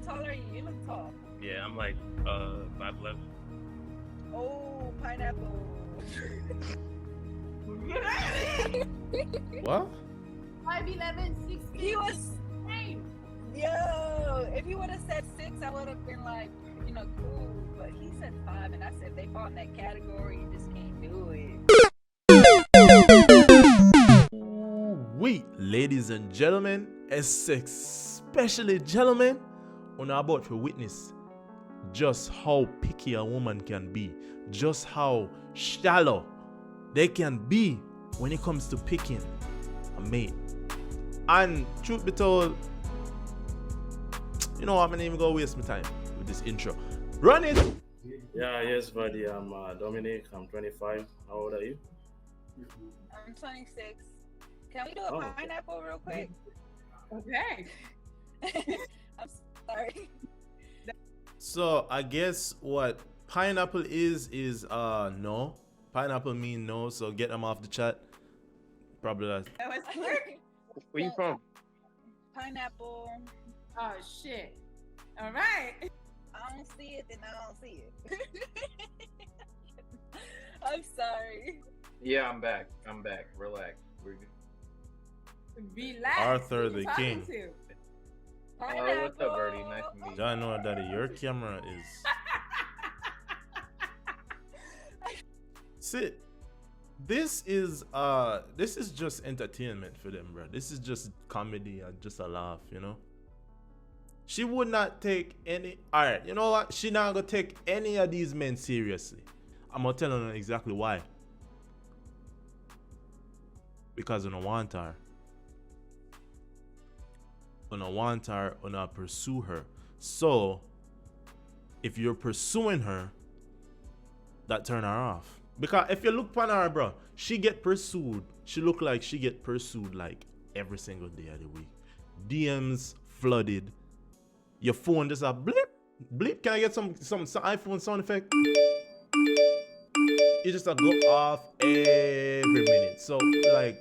How tall are you? You look tall. Yeah, I'm like 5'11". Oh, pineapple. What? 5'11", 6 He was. Yo, if he would have said 6, I would have been like, cool. But he said 5, and I said they fall in that category. You just can't do it. Wait, ladies and gentlemen, especially gentlemen, on about to witness just how picky a woman can be, just how shallow they can be when it comes to picking a mate. And truth be told, you know what, I'm not even gonna waste my time with this intro. Run it! Yeah, yes, buddy. I'm Dominic. I'm 25. How old are you? I'm 26. Can we do a pineapple real quick? Okay. I'm sorry. So I guess what pineapple is no. Pineapple mean no, so get them off the chat. Probably that. That was quick. Where you from? Pineapple. Oh, shit. All right. I don't see it, then I don't see it. I'm sorry. Yeah, I'm back. Relax. We're good. Relax. Arthur Who the you talking King. to? What's up, Birdie? Nice to meet you. I know that your camera is. Sit. This is just entertainment for them, bro. This is just comedy and just a laugh, you know. She would not take any. All right, you know what? She not gonna take any of these men seriously. I'm gonna tell her exactly why. Because I don't want her. I don't want her. I don't pursue her. So, if you're pursuing her, that turn her off. Because if you look upon her, bro, she get pursued. She look like she get pursued like every single day of the week. DMs flooded. Your phone just a blip, blip. Can I get some iPhone sound effect? It just a go off every minute. So like,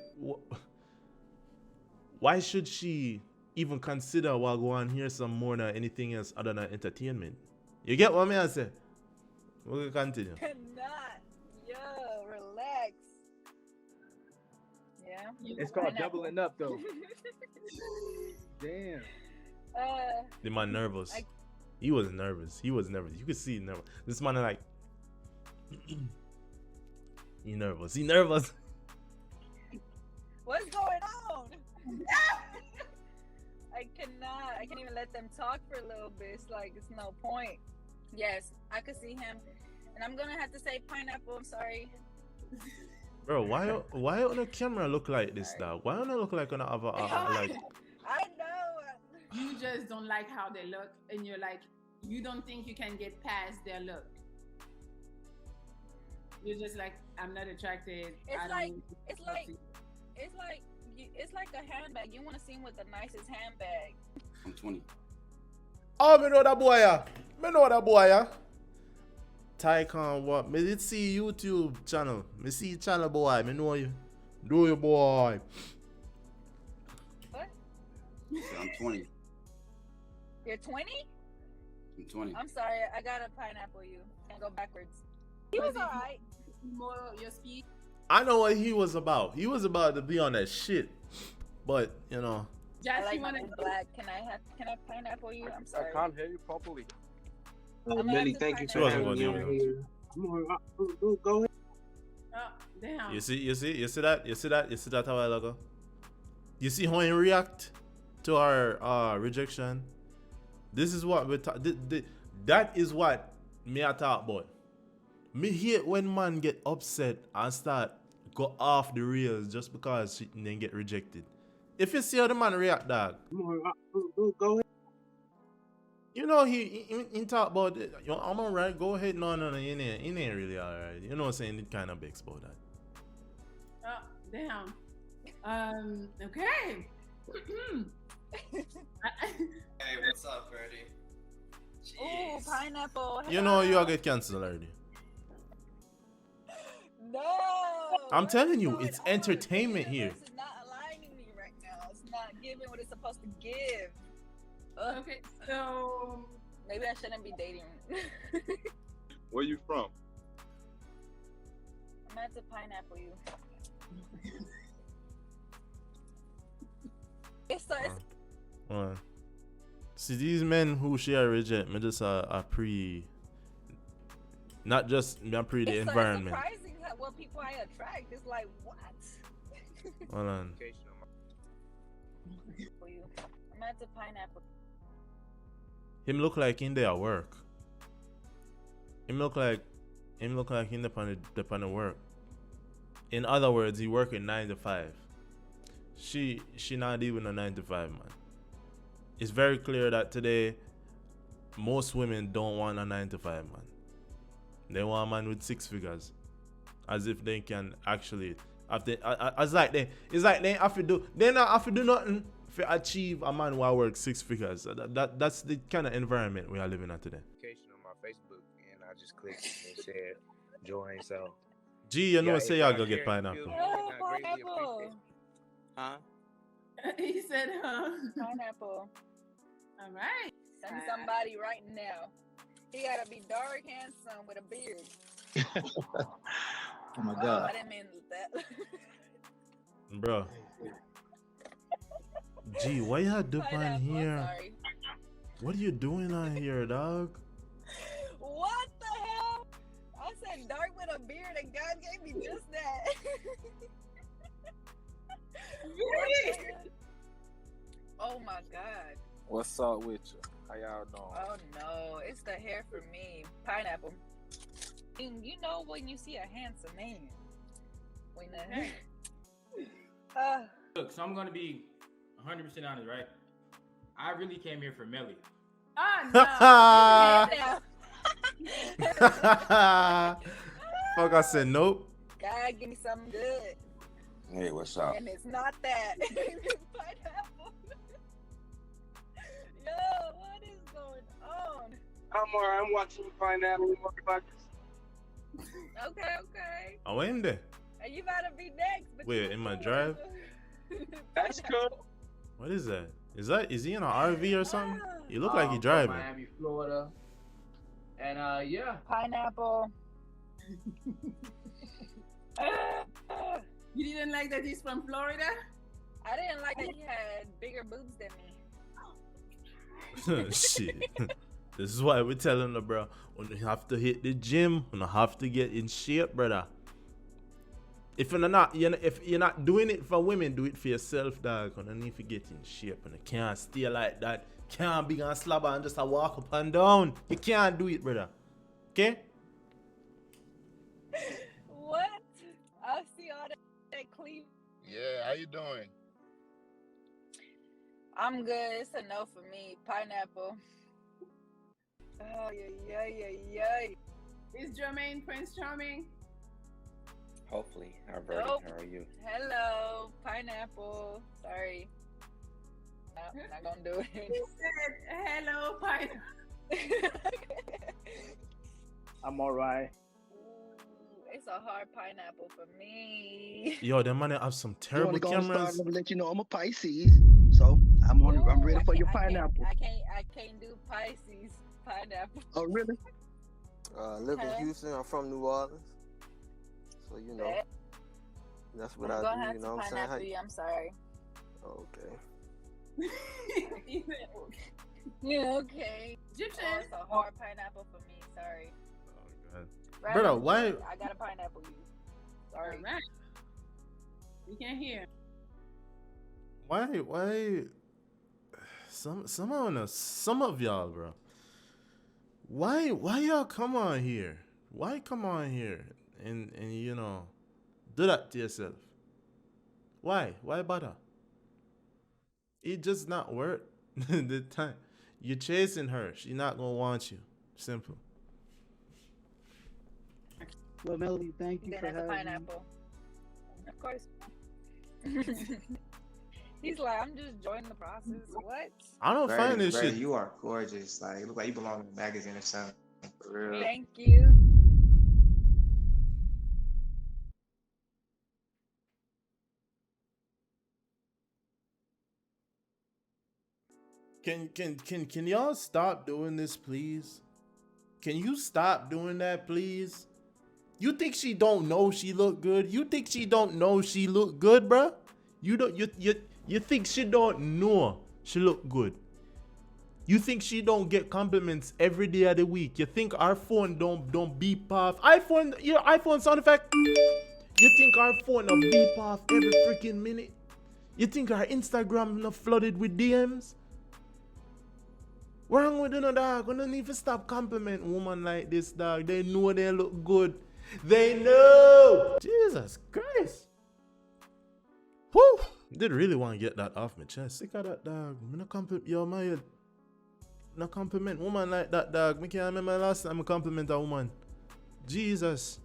why should she even consider while go on here some more than anything else other than entertainment? You get what I say? We'll continue. Cannot. Yo, relax. Yeah. It's called doubling up, though. Damn. The man nervous. He was nervous. You could see nervous. This man like he nervous. What's going on? I can't even let them talk for a little bit. It's like it's no point. Yes, I could see him. And I'm gonna have to say pineapple, I'm sorry. Bro, why on the camera look like this, dog? Why don't I look like on the other like I know. You just don't like how they look, and you're like, you don't think you can get past their look. You're just like, I'm not attracted. It's like a handbag. You want to see him with the nicest handbag. I'm 20. Oh, me know that boy, yeah. Tycon, what? Me did see YouTube channel. Me see channel, boy. Me know you. Do you, boy? What? I'm 20. You're 20? I'm 20. I'm sorry. I got a pineapple you. Can't go backwards. He was alright. More your speed. I know what he was about. He was about to be on that shit. But, you know. I like my black. Can I pineapple you? I'm sorry. I can't hear you properly. Billy, thank you She for wasn't having going me to on here. Go ahead. Oh, damn. You see that a while ago? You see how he react to our rejection? This is what we that is what me I talk about. Me hate when man get upset and start go off the rails just because she didn't get rejected. If you see how the man react, dog. Go ahead. You know he talk about it. I'm alright. Go ahead. No, he ain't really alright. You know what I'm saying? It kind of begs about that. Oh, damn. Okay. Hey, what's up, Birdie? Ooh, pineapple. You know you all get canceled already. No. I'm telling you, What's it's going on? entertainment here. This is not aligning me right now. It's not giving what it's supposed to give. Ugh, Okay, so maybe I shouldn't be dating. Where you from? I'm at to pineapple you. It's so it's See, these men who she a reject, me just a pre, not just me a pre the it's environment. surprising what people I attract. It's like what? Hold on. For you. I'm at the pineapple. Him look like in there at work. Him look like in the work. In other words, he working 9 to 5. She not even a 9 to 5 man. It's very clear that today most women don't want a 9 to 5 man. They want a man with 6 figures, as if they can actually. It's like they have to do. They not have to do nothing to achieve a man who works 6 figures. That's the kind of environment we are living in today. On my Facebook, and I just clicked and it said join. So Gee, you know, yeah, say if y'all y'all go get share and pineapple. feel me, Oh, then I greatly pineapple. appreciate it. Huh? he said, huh? Pineapple. All right. Send somebody right now. He gotta be dark, handsome, with a beard. Oh my Oh, God. I didn't mean that. Bro. Gee, why y'all doing Pineapple, here? I'm sorry. What are you doing on here, dog? What the hell? I said dark with a beard, and God gave me just that. Really? Oh my God. What's up with you? How y'all doing? Oh no, it's the hair for me. Pineapple. And you know when you see a handsome man. When the Look, so I'm gonna be 100% honest, right? I really came here for Melly. Oh no. Fuck, I said nope. God give me something good. Hey, what's up? And it's not that. It's pineapple. Yo, what is going on? I'm alright. I'm watching pineapple motherfuckers. Okay. I went in there. And you gotta be next. But Wait, in my drive? That's cool. What is that? Is he in an RV or something? You look like he From driving. Miami, Florida. And yeah. Pineapple. You didn't like that he's from Florida? I didn't like that he had bigger boobs than me. Shit. This is why we're telling the bro, when you have to hit the gym, when you have to get in shape, brother. If you're not doing it for women, do it for yourself, dog. You don't need to get in shape, and you can't stay like that. Can't be on slabber and just walk up and down. You can't do it, brother. Okay? What? I see all that clean. Yeah, how you doing? I'm good. It's a no for me. Pineapple. Oh, yeah. Is Jermaine Prince Charming? Hopefully, Alberta. Nope. How are you? Hello, pineapple. Sorry. No, not gonna do He it. said, hello, pineapple. I'm alright. It's a hard pineapple for me. Yo, them man have some terrible cameras. Let you know I'm a Pisces, so I'm ready for your pineapple. I can't do Pisces pineapple. Oh really? Live in Houston. I'm from New Orleans, so you know that's what I do. You know what I'm saying? Pineapple, I'm sorry. Okay. Yeah, okay. Egyptian. Oh, it's a hard pineapple for me. Sorry. Oh, God. Right Brother, on, why? I got a pineapple. You. Sorry. All right. We can't hear. Why? Some of y'all, bro. Why y'all come on here? Why come on here and you know do that to yourself? Why bother? It just not worth the time. You're chasing her. She not gonna want you. Simple. Well, Melody, thank you Then for as a having me. pineapple. Of course. He's like, I'm just joining the process. What? I don't find this shit. You are gorgeous. Like, you look like you belong in a magazine or something. For real. Thank you. Can y'all stop doing this, please? Can you stop doing that, please? You think she don't know she look good? You think she don't know she look good, bruh? You think she don't know she look good? You think she don't get compliments every day of the week? You think our phone don't beep off? iPhone sound effect. You think our phone don't beep off every freaking minute? You think our Instagram not flooded with DMs? What wrong with you, no, dog? We don't need to stop compliment woman like this, dog. They know they look good. They know. Jesus Christ. Whew. Did really want to get that off my chest. Sick of that, dog. Me no compliment, yo, man. No compliment woman like that, dog. Me can't remember last time I compliment a woman. Jesus.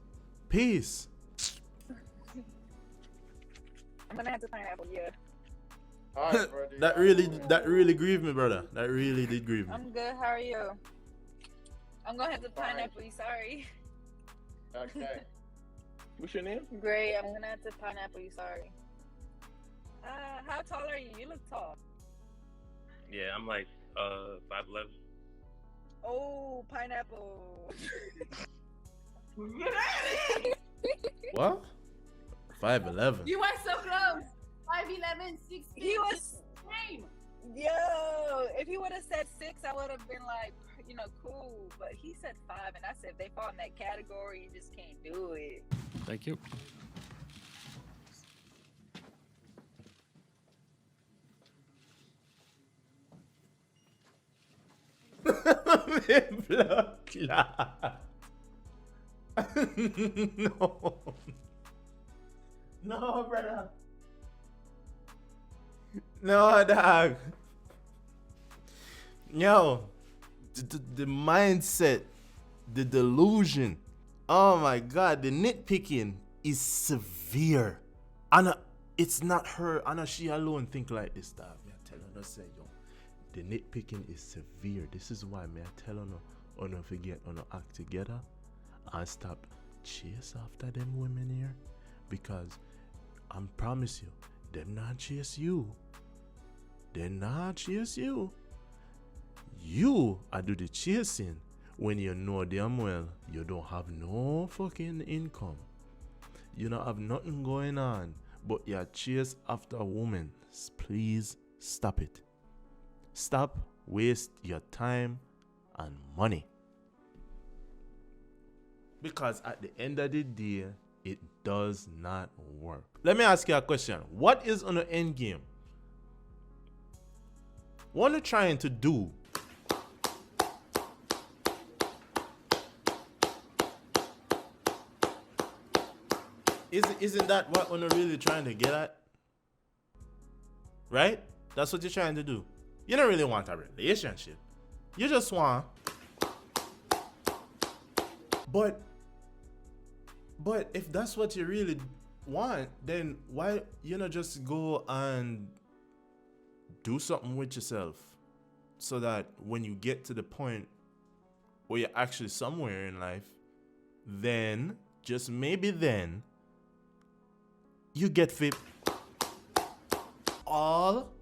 Peace. I'm gonna have to pineapple, yeah. Alright, that really grieved me, brother. That really did grieve me. I'm good. How are you? I'm gonna have to pineapple you. Sorry. Okay. What's your name? Great. I'm gonna have to pineapple you. Sorry. How tall are you? You look tall. Yeah, I'm like 5'11". Oh, pineapple. What? 5'11". You were so close. 5'11", 6 feet. He was. Same. Yo, if he would have said 6, I would have been like, cool. But he said 5, and I said if they fall in that category, you just can't do it. Thank you. No. No, brother. No, dog. Yo, the mindset, the delusion. Oh my God, the nitpicking is severe. And it's not her. I know she alone think like this, dog. Me I tell her, no say, yo, the nitpicking is severe. This is why me I tell her, no forget, no act together and stop chase after them women here, because I promise you, them not chase you. They not chase you. You are do the chasing when you know damn well you don't have no fucking income. You don't have nothing going on, but you chase after a woman. Please stop it. Stop waste your time and money. Because at the end of the day, it does not work. Let me ask you a question. What is on the end game? What are you trying to do? Isn't that what we're really trying to get at? Right? That's what you're trying to do. You don't really want a relationship. You just want. But if that's what you really want, then why you not just go and do something with yourself, so that when you get to the point where you're actually somewhere in life, then just maybe then you get fit all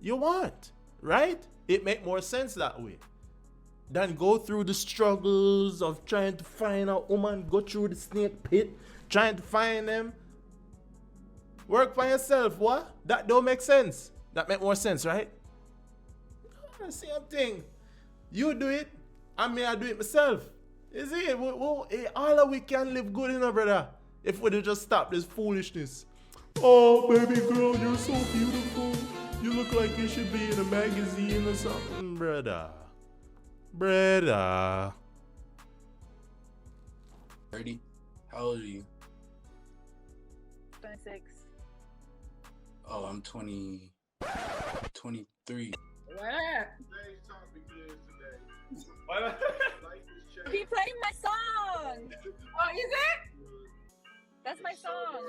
you want, right? It make more sense that way than go through the struggles of trying to find a woman, go through the snake pit, trying to find them. Work for yourself, what? That don't make sense. That make more sense, right? Same thing. You do it, and me I do it myself. You see, all of we can live good, brother, if we just stop this foolishness. Oh, baby girl, you're so beautiful. You look like you should be in a magazine or something, brother. Brother. 30. How old are you? 26. Oh, I'm 23. What? He played my song. Oh, is it? That's my song.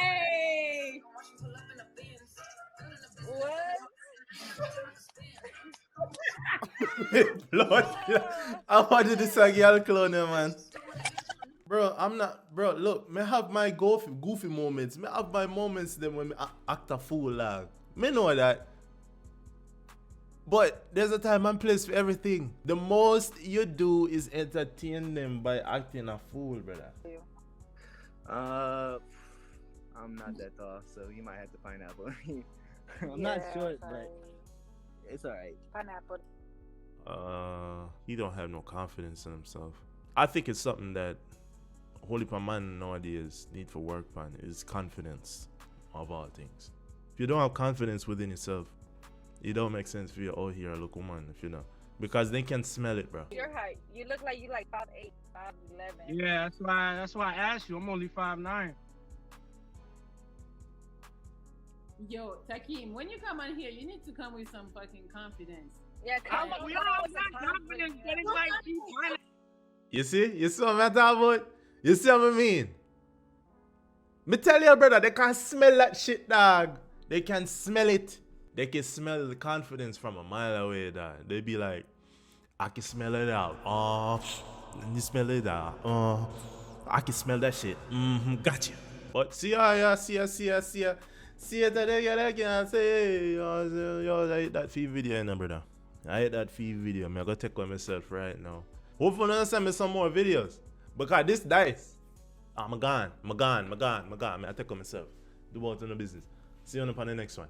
Hey! What? Lord, I wanted to say girl clown, man. Bro, I'm not, bro, look, me have my goofy moments. Me have my moments then when me act a fool, like. Me know that. But there's a time and place for everything. The most you do is entertain them by acting a fool, brother. I'm not that tall, so you might have to pineapple. I'm not short, but it's alright. Pineapple. He don't have no confidence in himself. I think it's something that whole heap of man nowadays need for work on is confidence of all things. If you don't have confidence within yourself, it don't make sense for you out here look woman if you know. Because they can smell it, bro. Your height. You look like you like 5'8", 5'11". Yeah, that's why I asked you. I'm only 5'9". Yo, Takeem, when you come on here, you need to come with some fucking confidence. Yeah, we all got confidence, but it's like You see what I'm talking about? You see what I mean? Me tell you, brother, they can smell that shit, dog. They can smell it. They can smell the confidence from a mile away, dog. They be like, I can smell it out. You smell it out. I can smell that shit. Got you. But see ya. See ya today, I can say, yo, I hate that fee video, you know, brother. I hate that fee video. I'm gonna take on myself right now. Hopefully, you'll send me some more videos. Because this dice, I'm gone. I take on myself. Do what in the business. See you on the next one.